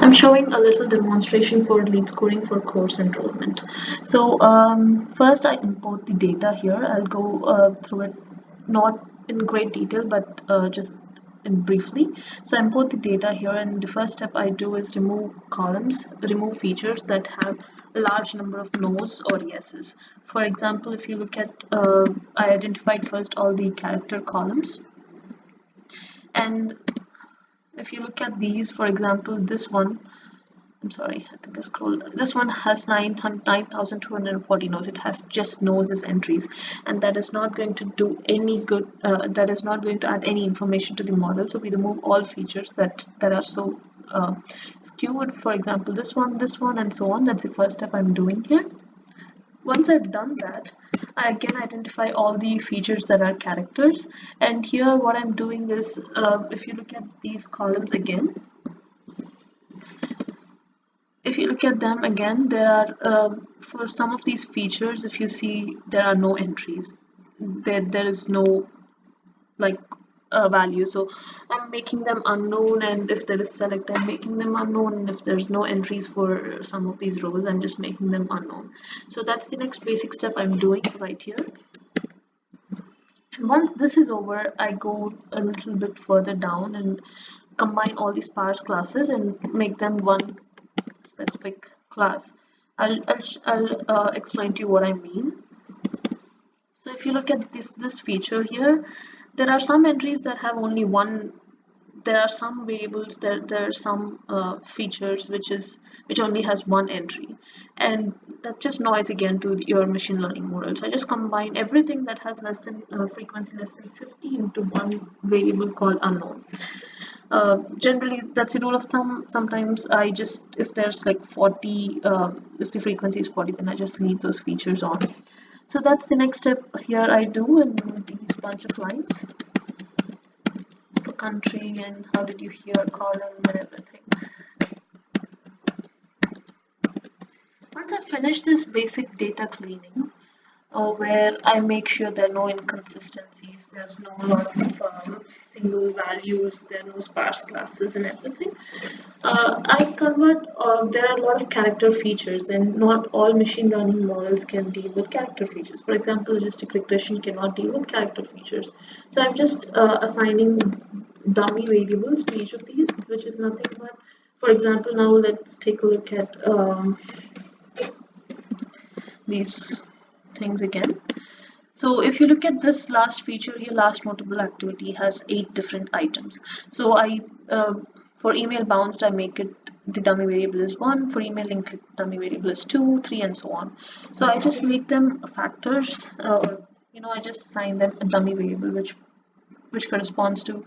I'm showing a little demonstration for lead scoring for course enrollment. So first I import the data here. I'll go through it not in great detail, but just in briefly. So I import the data here, and the first step I do is remove columns, remove features that have a large number of no's or yeses. For example, if you look at, I identified first all the character columns, and if you look at these, for example, this one, I'm sorry, I think I scrolled. This one has 9,240 no's. It has just no's as entries, and that is not going to do any good. That is not going to add any information to the model. So we remove all features that are so skewed. For example, this one, and so on. That's the first step I'm doing here. Once I've done that, I again identify all the features that are characters. And here, what I'm doing is, if you look at these columns again. If you look at them again, there are for some of these features, if you see, there are no entries. There is no like value. So I'm making them unknown, and if there is select, I'm making them unknown. And if there's no entries for some of these rows, I'm just making them unknown. So that's the next basic step I'm doing right here. And once this is over, I go a little bit further down and combine all these sparse classes and make them one specific class. I'll explain to you what I mean. So if you look at this feature here, there are some entries that have only one. There are some variables. There are some features which only has one entry, and that's just noise again to your machine learning model. So I just combine everything that has less than frequency less than 50 into one variable called unknown. Generally, that's the rule of thumb. Sometimes I just, if there's like 40, if the frequency is 40, then I just leave those features on. So that's the next step here I do in these bunch of lines. For country and how did you hear column and everything. Once I finish this basic data cleaning, where I make sure there are no inconsistencies, there's no lot of single values, there are no sparse classes and everything. I convert, there are a lot of character features, and not all machine learning models can deal with character features. For example, logistic regression cannot deal with character features. So I'm just assigning dummy variables to each of these, which is nothing but, for example, now let's take a look at these things again. So if you look at this last feature here, last notable activity has 8 different items. So I, for email bounced, I make it, the dummy variable is 1, for email link dummy variable is 2, 3, and so on. So I just make them factors, I just assign them a dummy variable which corresponds to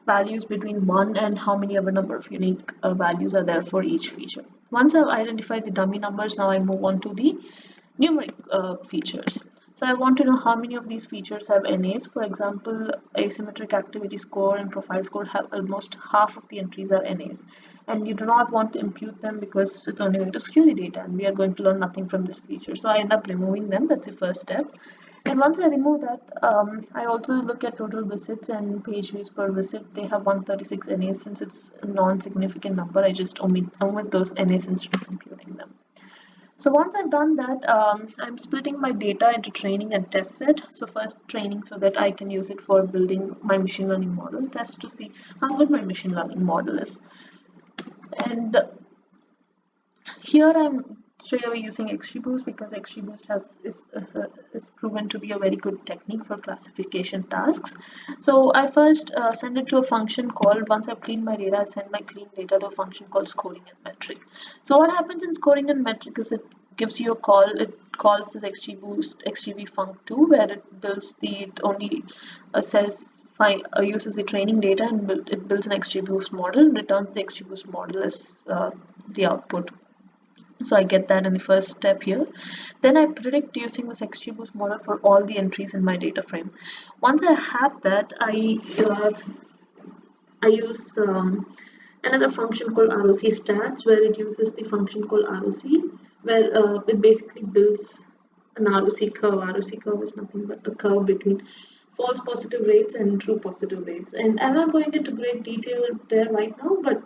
values between 1 and how many other number of unique values are there for each feature. Once I've identified the dummy numbers, now I move on to the numeric features. So I want to know how many of these features have NAs. For example, asymmetric activity score and profile score have almost half of the entries are NAs. And you do not want to impute them because it's only going to skew the data, and we are going to learn nothing from this feature. So I end up removing them. That's the first step. And once I remove that, I also look at total visits and page views per visit. They have 136 NAs. Since it's a non-significant number, I just omit those NAs instead of computing them. So once I've done that, I'm splitting my data into training and test set. So first training so that I can use it for building my machine learning model, test to see how good my machine learning model is. And here I'm straight away using XGBoost because XGBoost is proven to be a very good technique for classification tasks. So I first send it to a function called, once I've cleaned my data, I send my clean data to a function called scoring and metric. So what happens in scoring and metric is it gives you a call, it calls this XGBoost XGBfunc2, where it builds it only uses the training data and it builds an XGBoost model and returns the XGBoost model as the output. So I get that in the first step here. Then I predict using this XGBoost model for all the entries in my data frame. Once I have that, I use another function called ROC stats, where it uses the function called ROC, where it basically builds an ROC curve. ROC curve is nothing but the curve between false positive rates and true positive rates. And I'm not going into great detail there right now, but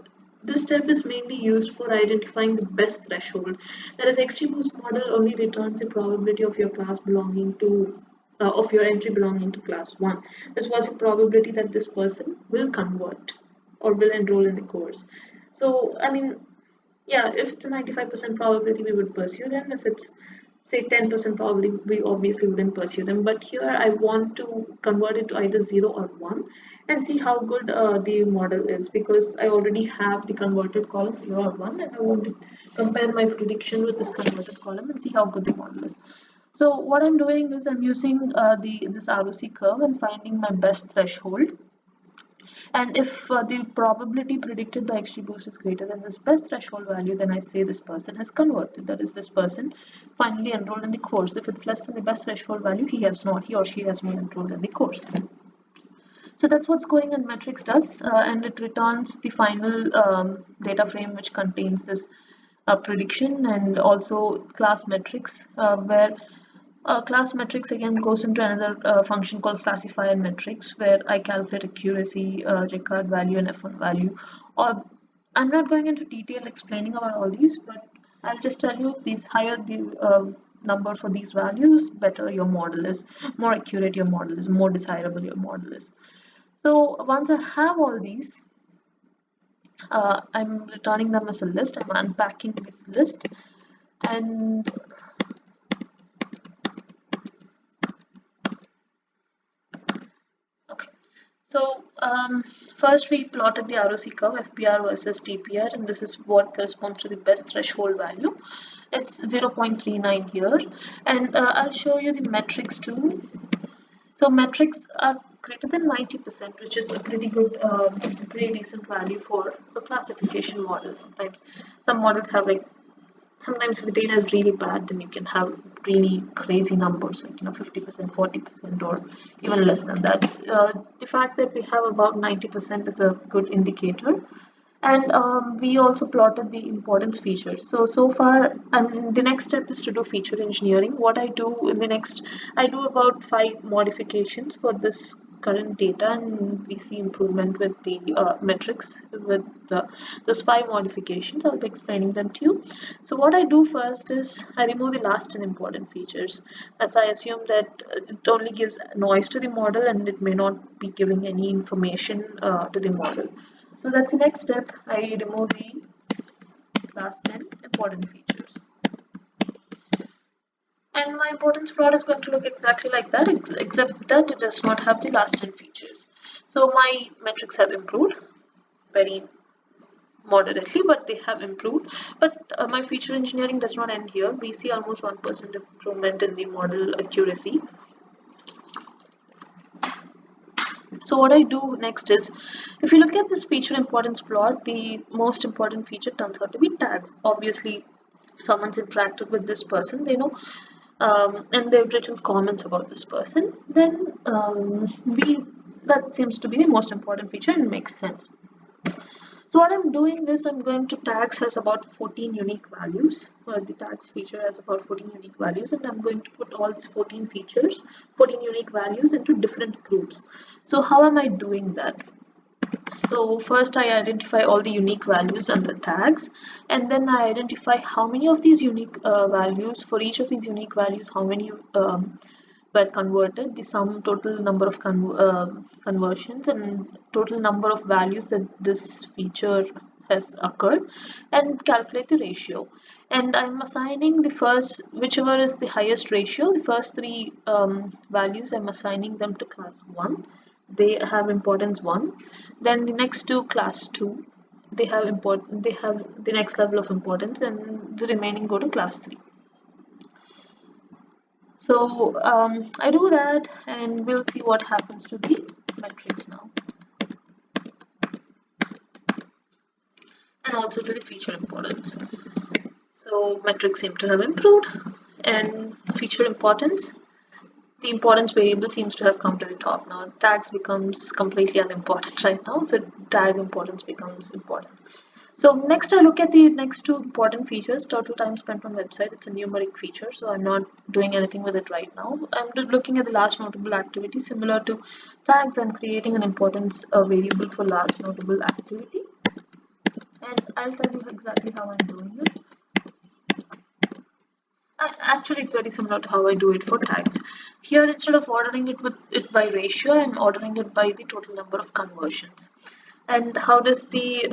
This step is mainly used for identifying the best threshold. That is, XGBoost model only returns the probability of your class belonging to of your entry belonging to class 1. This was a probability that this person will convert or will enroll in the course. So, I mean, yeah, if it's a 95% probability, we would pursue them. If it's say 10% probably, we obviously wouldn't pursue them. But here I want to convert it to either 0 or 1 and see how good the model is, because I already have the converted column 0 or 1, and I want to compare my prediction with this converted column and see how good the model is. So what I'm doing is I'm using this ROC curve and finding my best threshold. And if the probability predicted by XGBoost is greater than this best threshold value, then I say this person has converted. That is, this person finally enrolled in the course. If it's less than the best threshold value, he or she has not enrolled in the course. So that's what scoring and metrics does, and it returns the final data frame which contains this prediction, and also class metrics, where class metrics again goes into another function called classifier metrics, where I calculate accuracy, Jaccard value, and F1 value. Or I'm not going into detail explaining about all these, but I'll just tell you, these higher the number for these values, better your model is, more accurate your model is, more desirable your model is. So once I have all these, I'm returning them as a list. I'm unpacking this list, and okay. So first we plotted the ROC curve, FPR versus TPR, and this is what corresponds to the best threshold value. It's 0.39 here, and I'll show you the metrics too. So metrics are greater than 90%, which is a pretty good, pretty decent value for a classification model. Sometimes some models have like, sometimes if the data is really bad, then you can have really crazy numbers, like 50%, 40%, or even less than that. The fact that we have about 90% is a good indicator. And we also plotted the importance features. So far, and the next step is to do feature engineering. What I do in the next, I do about 5 modifications for this current data, and we see improvement with the metrics with those 5 modifications. I'll be explaining them to you. So what I do first is I remove the last and important features, as I assume that it only gives noise to the model and it may not be giving any information to the model. So that's the next step. I remove the last 10 important features. And my importance plot is going to look exactly like that, except that it does not have the last 10 features. So my metrics have improved very moderately, but they have improved. But my feature engineering does not end here. We see almost 1% improvement in the model accuracy. So what I do next is, if you look at this feature importance plot, the most important feature turns out to be tags. Obviously, someone's interacted with this person, they know, and they've written comments about this person, then that seems to be the most important feature and makes sense. So what I'm doing is I'm going to tags has about 14 unique values. The tags feature has about 14 unique values, and I'm going to put all these 14 features, 14 unique values into different groups. So how am I doing that? So first I identify all the unique values under tags, and then I identify how many of these unique values, for each of these unique values, how many were converted, the sum total number of conversions and total number of values that this feature has occurred, and calculate the ratio. And I'm assigning the first, whichever is the highest ratio, the first 3 values, I'm assigning them to class 1. They have importance 1. Then the next 2 class 2. They have the next level of importance, and the remaining go to class 3. So I do that, and we'll see what happens to the metrics now, and also to the feature importance. So metrics seem to have improved, and feature importance, the importance variable seems to have come to the top now. Tags becomes completely unimportant right now, so tag importance becomes important. So next I look at the next 2 important features. Total time spent on website. It's a numeric feature, so I'm not doing anything with it right now. I'm looking at the last notable activity. Similar to tags, I'm creating an importance variable for last notable activity. And I'll tell you exactly how I'm doing it. Actually, it's very similar to how I do it for tags. Here, instead of ordering it by ratio, I'm ordering it by the total number of conversions. And how does the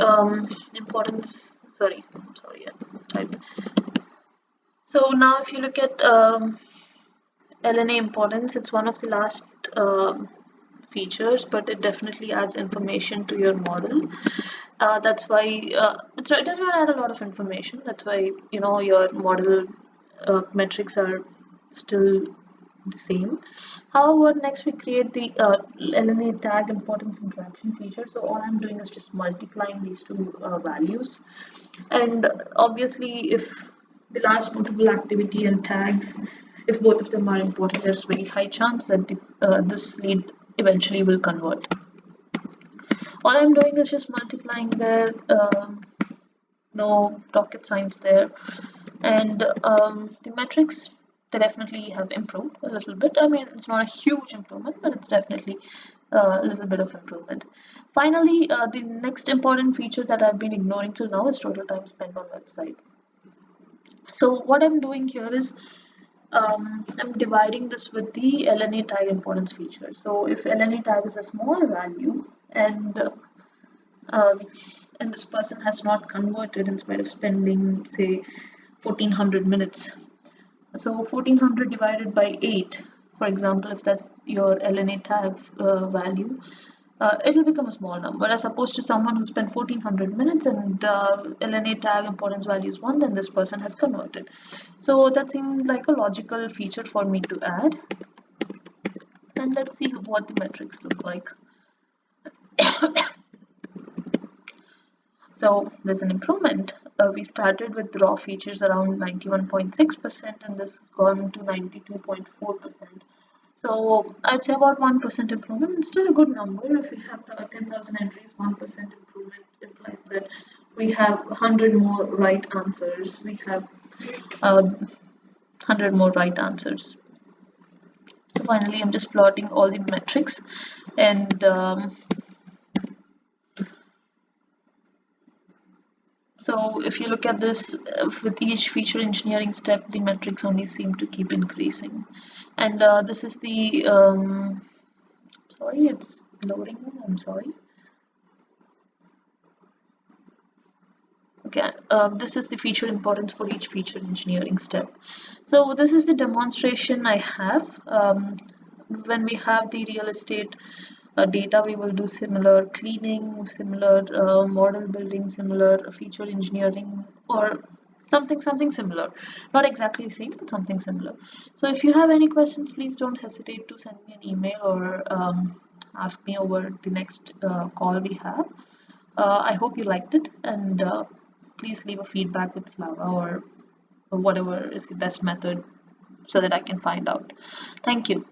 importance? Sorry, I typed. So now, if you look at LNA importance, it's one of the last features, but it definitely adds information to your model. That's why it does not add a lot of information. That's why your model metrics are still the same. However, next we create the LNA tag importance interaction feature. So all I'm doing is just multiplying these two values, and obviously if the last notable activity and tags, if both of them are important, there's very high chance that this lead eventually will convert. All I'm doing is just multiplying there, no rocket science there, and the metrics, they definitely have improved a little bit. I mean, it's not a huge improvement, but it's definitely a little bit of improvement. Finally, the next important feature that I've been ignoring till now is total time spent on website. So what I'm doing here is I'm dividing this with the LNA tag importance feature. So if LNA tag is a small value um, and this person has not converted in spite of spending say 1400 minutes. So 1400 divided by 8, for example, if that's your LNA tag value, it will become a small number as opposed to someone who spent 1400 minutes and LNA tag importance value is 1, then this person has converted. So that seemed like a logical feature for me to add. And let's see what the metrics look like. So there's an improvement. We started with raw features around 91.6% and this has gone to 92.4%. So I'd say about 1% improvement. It's still a good number. If you have 10,000 entries, 1% improvement implies that we have 100 more right answers. We have 100 more right answers. So finally, I'm just plotting all the metrics, and so if you look at this, with each feature engineering step, the metrics only seem to keep increasing. And this is the, sorry, it's loading, I'm sorry. Okay, this is the feature importance for each feature engineering step. So this is the demonstration I have. When we have the real estate data, we will do similar cleaning, similar model building, similar feature engineering, or something similar. Not exactly the same, but something similar. So if you have any questions, please don't hesitate to send me an email or ask me over the next call we have. I hope you liked it, and please leave a feedback with Slava or whatever is the best method so that I can find out. Thank you.